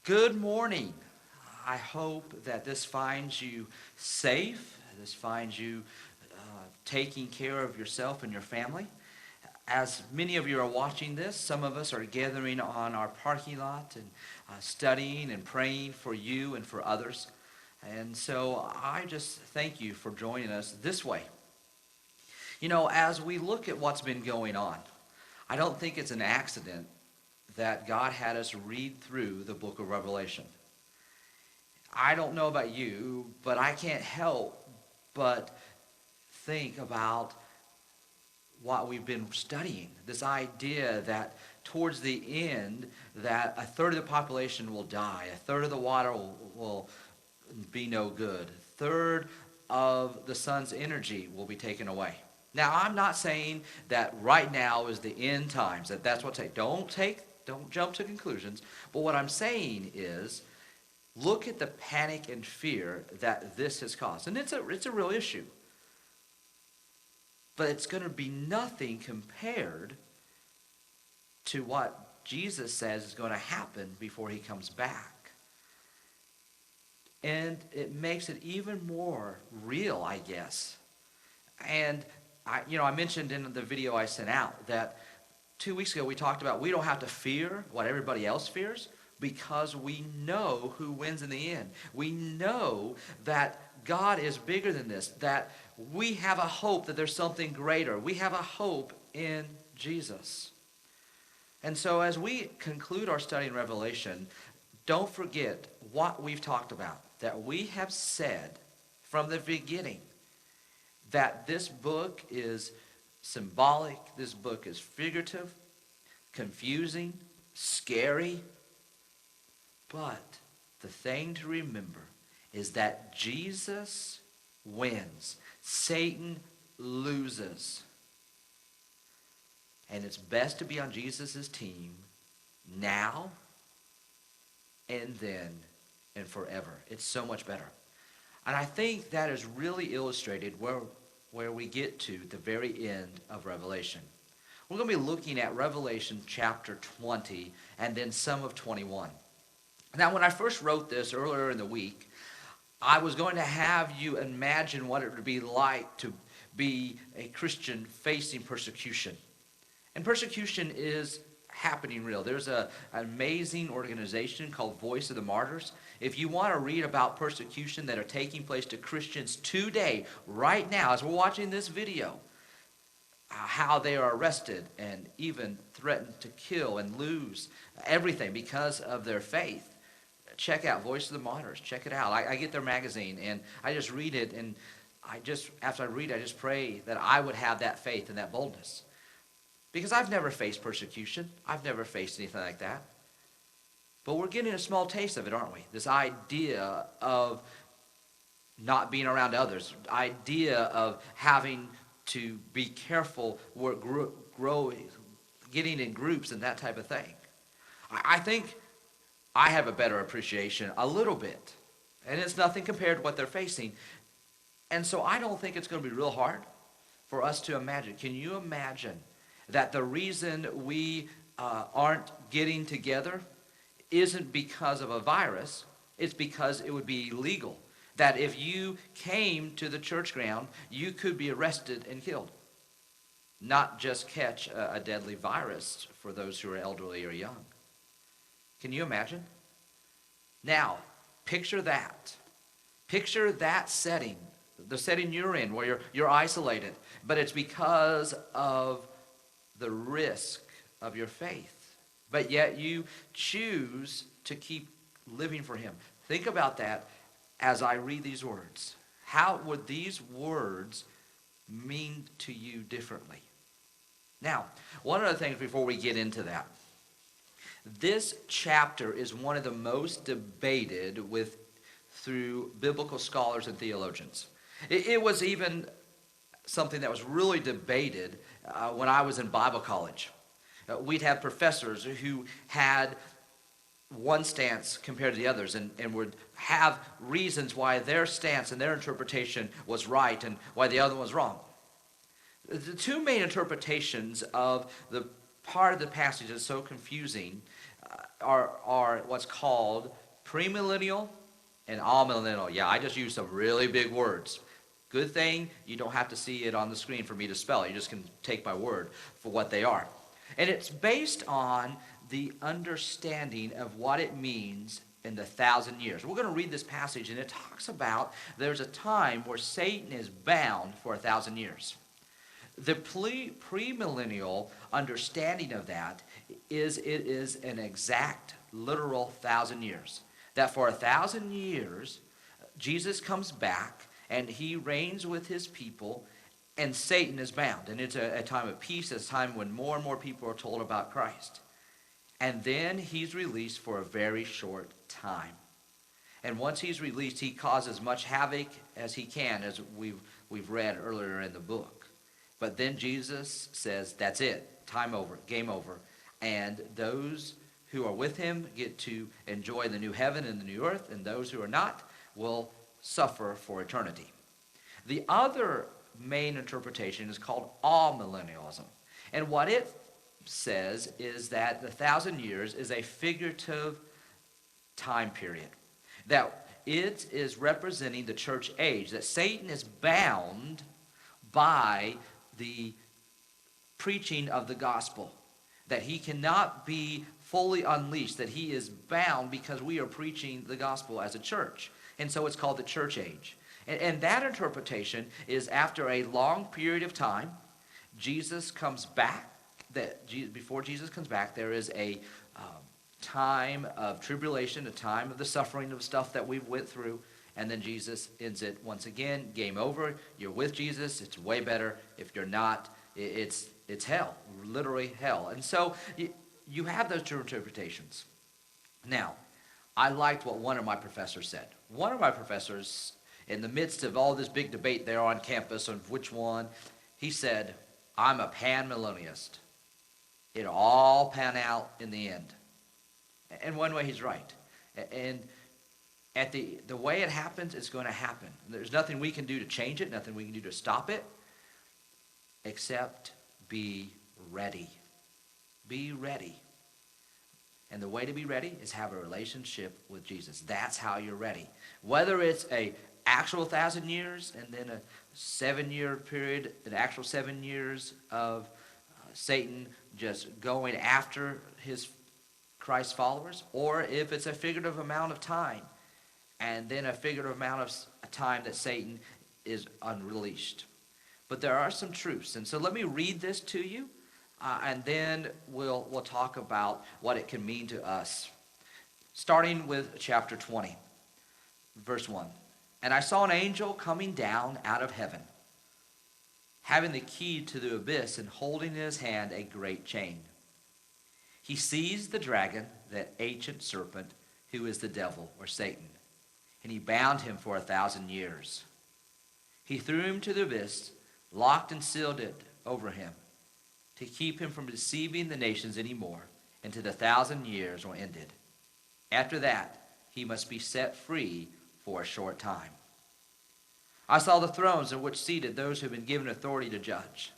Good morning. I hope that this finds you safe. This finds you taking care of yourself and your family. As many of you are watching this, some of us are gathering on our parking lot and studying and praying for you and for others. And so I just thank you for joining us this way. You know, as we look at what's been going on, I don't think it's an accident that God had us read through the book of Revelation. I don't know about you, but I can't help but think about what we've been studying. This idea that towards the end, that a third of the population will die, a third of the water will be no good, a third of the sun's energy will be taken away. Now, I'm not saying that right now is the end times, that's what's saying. Don't jump to conclusions. But what I'm saying is, look at the panic and fear that this has caused. And it's a real issue. But it's going to be nothing compared to what Jesus says is going to happen before he comes back. And it makes it even more real, I guess. And I mentioned in the video I sent out that 2 weeks ago we talked about we don't have to fear what everybody else fears because we know who wins in the end. We know that God is bigger than this, that we have a hope that there's something greater. We have a hope in Jesus. And so as we conclude our study in Revelation, don't forget what we've talked about, that we have said from the beginning that this book is symbolic, this book is figurative, confusing, scary. But the thing to remember is that Jesus wins. Satan loses. And it's best to be on Jesus' team now and then and forever. It's so much better. And I think that is really illustrated where we get to the very end of Revelation. We're going to be looking at Revelation chapter 20 and then some of 21. Now, when I first wrote this earlier in the week, I was going to have you imagine what it would be like to be a Christian facing persecution. And persecution is happening real. There's an amazing organization called Voice of the Martyrs. If you want to read about persecution that are taking place to Christians today, right now, as we're watching this video, how they are arrested and even threatened to kill and lose everything because of their faith, check out Voice of the Martyrs. Check it out. I get their magazine, and I just read it, and after I read it, I just pray that I would have that faith and that boldness. Because I've never faced persecution. I've never faced anything like that. But we're getting a small taste of it, aren't we? This idea of not being around others, idea of having to be careful, getting in groups and that type of thing. I think I have a better appreciation, a little bit. And it's nothing compared to what they're facing. And so I don't think it's going to be real hard for us to imagine. Can you imagine that the reason we aren't getting together isn't because of a virus, it's because it would be illegal. That if you came to the church ground, you could be arrested and killed. Not just catch a deadly virus for those who are elderly or young. Can you imagine? Now, picture that. Picture that setting, the setting you're in where you're isolated, but it's because of the risk of your faith. But yet you choose to keep living for him. Think about that as I read these words. How would these words mean to you differently? Now, one of the things before we get into that, this chapter is one of the most debated through biblical scholars and theologians. It was even something that was really debated when I was in Bible college. We'd have professors who had one stance compared to the others and would have reasons why their stance and their interpretation was right and why the other was wrong. The two main interpretations of the part of the passage that's so confusing are what's called premillennial and amillennial. Yeah, I just used some really big words. Good thing you don't have to see it on the screen for me to spell it. You just can take my word for what they are. And it's based on the understanding of what it means in the 1,000 years. We're going to read this passage, and it talks about there's a time where Satan is bound for 1,000 years. The premillennial understanding of that is it is an exact, literal 1,000 years. That for 1,000 years, Jesus comes back, and he reigns with his people, and Satan is bound. And it's a time of peace. It's a time when more and more people are told about Christ. And then he's released for a very short time. And once he's released, he causes much havoc as he can, as we've read earlier in the book. But then Jesus says, that's it, time over, game over. And those who are with him get to enjoy the new heaven and the new earth, and those who are not will suffer for eternity. The other main interpretation is called amillennialism. And what it says is that the 1,000 years is a figurative time period. That it is representing the church age. That Satan is bound by the preaching of the gospel. That he cannot be fully unleashed. That he is bound because we are preaching the gospel as a church. And so it's called the church age. And that interpretation is after a long period of time, Jesus comes back. Before Jesus comes back, there is a time of tribulation, a time of the suffering of stuff that we've went through, and then Jesus ends it once again. Game over. You're with Jesus. It's way better. If you're not, it's hell, literally hell. And so you have those two interpretations. Now, I liked what one of my professors said. One of my professors, in the midst of all this big debate there on campus on which one, he said, I'm a panmillennialist. It'll all pan out in the end. And one way he's right. And at the way it happens, it's going to happen. There's nothing we can do to change it, nothing we can do to stop it, except be ready. Be ready. And the way to be ready is have a relationship with Jesus. That's how you're ready. Whether it's a actual 1,000 years and then a 7-year period, an actual 7 years of Satan just going after his Christ followers, or if it's a figurative amount of time and then a figurative amount of time that Satan is unreleased. But there are some truths. And so let me read this to you. And then we'll talk about what it can mean to us. Starting with chapter 20, verse 1. And I saw an angel coming down out of heaven, having the key to the abyss and holding in his hand a great chain. He seized the dragon, that ancient serpent, who is the devil, or Satan, and he bound him for 1,000 years. He threw him to the abyss, locked and sealed it over him, to keep him from deceiving the nations anymore until the 1,000 years were ended. After that, he must be set free for a short time. I saw the thrones in which seated those who had been given authority to judge.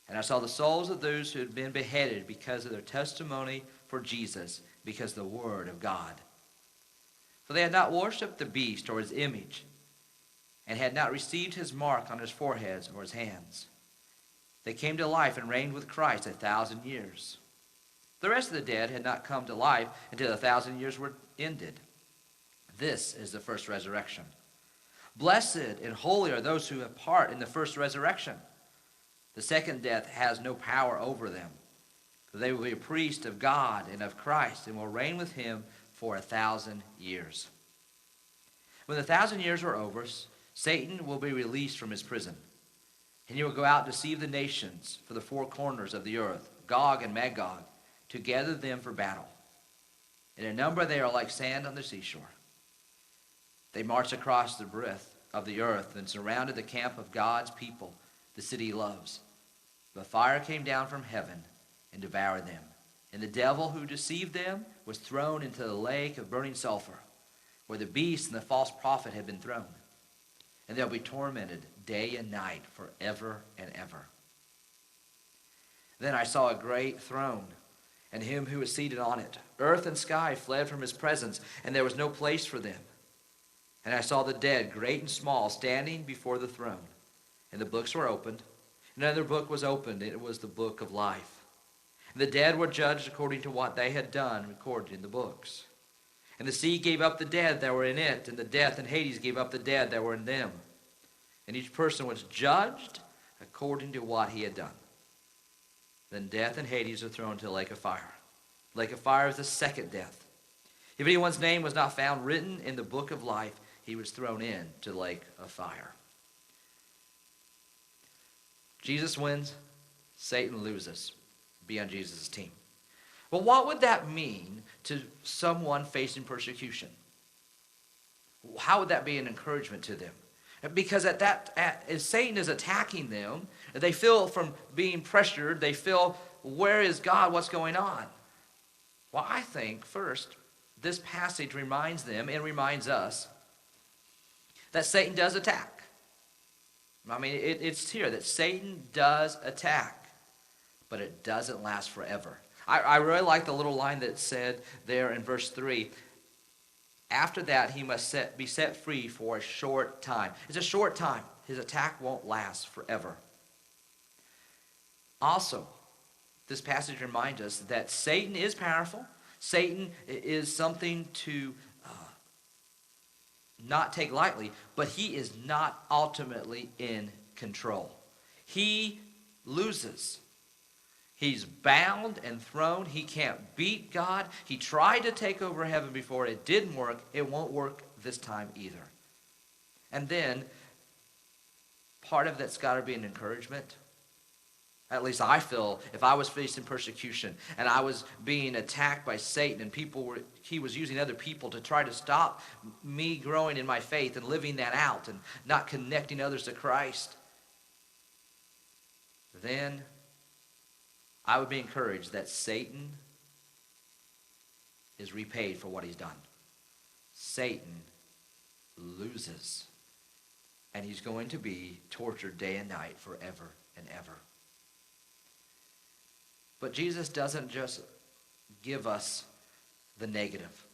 And I saw the souls of those who had been beheaded because of their testimony for Jesus, because of the word of God. For they had not worshipped the beast or his image, and had not received his mark on his foreheads or his hands. They came to life and reigned with Christ 1,000 years. The rest of the dead had not come to life until the 1,000 years were ended. This is the first resurrection. Blessed and holy are those who have part in the first resurrection. The second death has no power over them, for they will be a priest of God and of Christ, and will reign with him for 1,000 years. When the 1,000 years are over, Satan will be released from his prison. And he will go out and deceive the nations for the four corners of the earth, Gog and Magog, to gather them for battle. In a number they are like sand on the seashore. They marched across the breadth of the earth and surrounded the camp of God's people, the city he loves. But fire came down from heaven and devoured them. And the devil who deceived them was thrown into the lake of burning sulfur, where the beast and the false prophet had been thrown. And they'll be tormented day and night forever and ever. Then I saw a great throne, and him who was seated on it. Earth and sky fled from his presence, and there was no place for them. And I saw the dead, great and small, standing before the throne. And the books were opened. Another book was opened. It was the book of life. And the dead were judged according to what they had done, recorded in the books. And the sea gave up the dead that were in it, and the death and Hades gave up the dead that were in them. And each person was judged according to what he had done. Then death and Hades are thrown into the lake of fire. Lake of fire is the second death. If anyone's name was not found written in the book of life, he was thrown into the lake of fire. Jesus wins, Satan loses. Be on Jesus' team. Well, what would that mean to someone facing persecution? How would that be an encouragement to them? Because as Satan is attacking them, they feel from being pressured, they feel, where is God? What's going on? Well, I think, first, this passage reminds them and reminds us that Satan does attack. I mean, it's here that Satan does attack, but it doesn't last forever. I really like the little line that said there in verse 3, after that he must be set free for a short time. It's a short time. His attack won't last forever. Also, this passage reminds us that Satan is powerful. Satan is something to not take lightly, but he is not ultimately in control. He loses. He's bound and thrown. He can't beat God. He tried to take over heaven before. It didn't work. It won't work this time either. And then, part of that's got to be an encouragement. At least I feel if I was facing persecution and I was being attacked by Satan and he was using other people to try to stop me growing in my faith and living that out and not connecting others to Christ, then I would be encouraged that Satan is repaid for what he's done. Satan loses, and he's going to be tortured day and night forever and ever. But Jesus doesn't just give us the negative.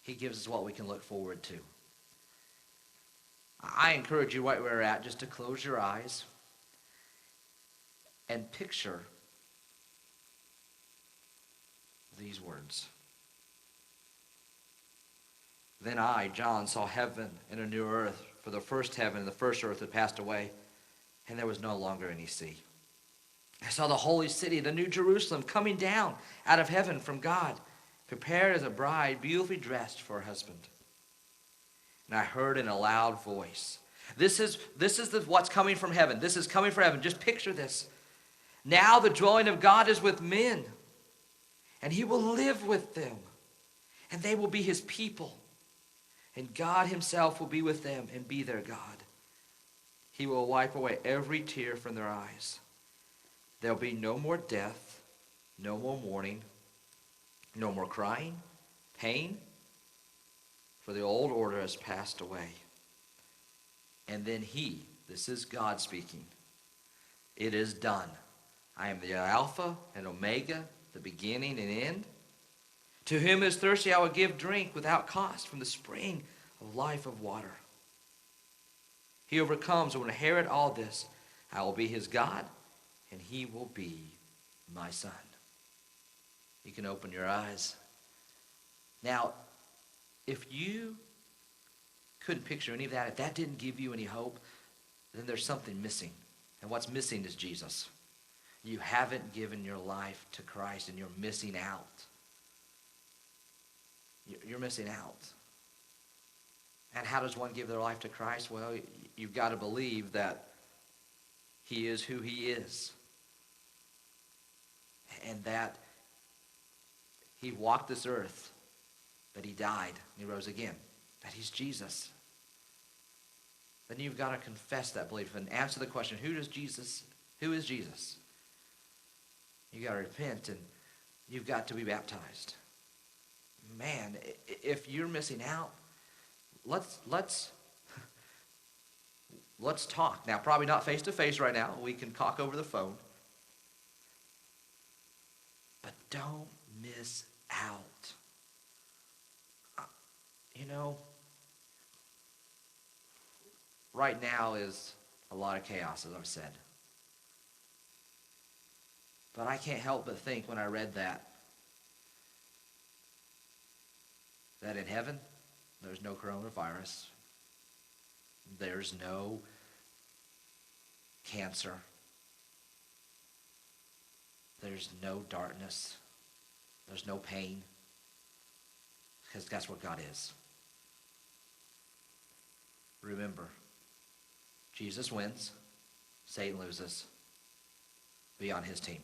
He gives us what we can look forward to. I encourage you right where you're at just to close your eyes and picture these words. Then I, John, saw heaven and a new earth, for the first heaven and the first earth had passed away, and there was no longer any sea. I saw the holy city, the new Jerusalem, coming down out of heaven from God, prepared as a bride, beautifully dressed for her husband. And I heard in a loud voice, this is what's coming from heaven. This is coming from heaven. Just picture this. Now the dwelling of God is with men, and he will live with them, and they will be his people. And God himself will be with them and be their God. He will wipe away every tear from their eyes. There will be no more death, no more mourning, no more crying, pain, for the old order has passed away. And then this is God speaking, it is done. I am the Alpha and Omega, the beginning and end. To whom is thirsty, I will give drink without cost from the spring of life of water. He overcomes will inherit all this. I will be his God, and he will be my son. You can open your eyes. Now, if you couldn't picture any of that, if that didn't give you any hope, then there's something missing. And what's missing is Jesus. You haven't given your life to Christ, and you're missing out. You're missing out. And how does one give their life to Christ? Well, you've got to believe that he is who he is. And that he walked this earth, that he died, and he rose again, that he's Jesus. Then you've got to confess that belief and answer the question, who is Jesus? You've got to repent, and you've got to be baptized. Man, if you're missing out, let's talk. Now, probably not face to face right now. We can talk over the phone. But don't miss out. You know, right now is a lot of chaos, as I've said. But I can't help but think when I read that in heaven, there's no coronavirus. There's no cancer. There's no darkness. There's no pain. Because that's what God is. Remember, Jesus wins, Satan loses. Be on his team.